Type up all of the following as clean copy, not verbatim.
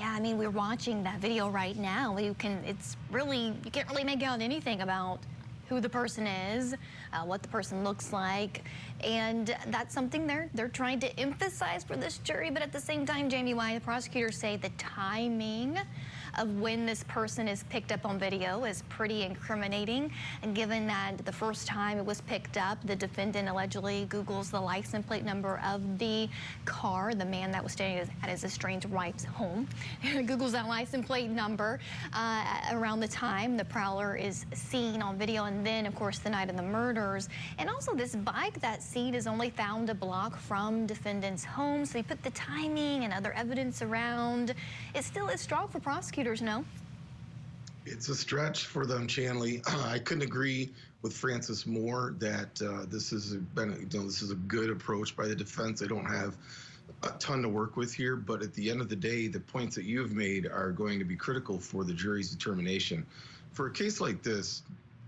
Yeah, I mean, we're watching that video right now. You can't really make out anything about who the person is, what the person looks like, and that's something they're trying to emphasize for this jury. But at the same time, Jamie, why the prosecutors say the timing of when this person is picked up on video is pretty incriminating, and given that the first time it was picked up, the defendant allegedly Googles the license plate number of the car, the man that was staying at his estranged wife's home, Googles that license plate number around the time the prowler is seen on video, and then, of course, the night of the murders. And also this bike that's seen is only found a block from defendant's home, so you put the timing and other evidence around. It still is strong for prosecutors, no? It's a stretch for them, Chanley. I couldn't agree with Francis more that this is a good approach by the defense. They don't have a ton to work with here, but at the end of the day, the points that you have made are going to be critical for the jury's determination. For a case like this,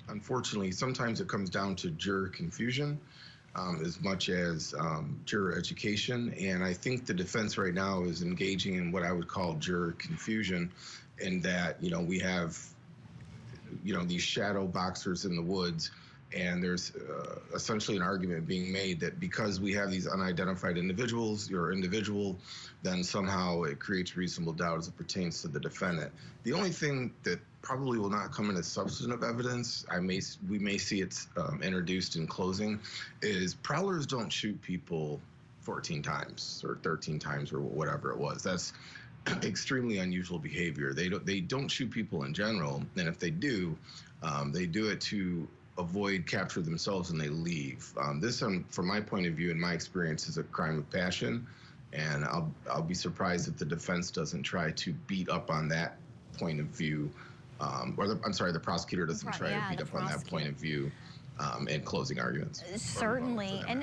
unfortunately, sometimes it comes down to juror confusion as much as juror education. And I think the defense right now is engaging in what I would call juror confusion, in that, we have, these shadow boxers in the woods, and there's essentially an argument being made that because we have these unidentified individuals, you're an individual, then somehow it creates reasonable doubt as it pertains to the defendant. The only thing that probably will not come in as substantive evidence, we may see it's introduced in closing, is prowlers don't shoot people 14 times or 13 times or whatever it was. That's extremely unusual behavior. They don't shoot people in general, and if they do it to avoid capture themselves, and they leave. This, from my point of view and my experience, is a crime of passion, and I'll be surprised if the defense doesn't try to beat up on that point of view, the prosecutor doesn't try to beat up on that point of view in closing arguments. Certainly.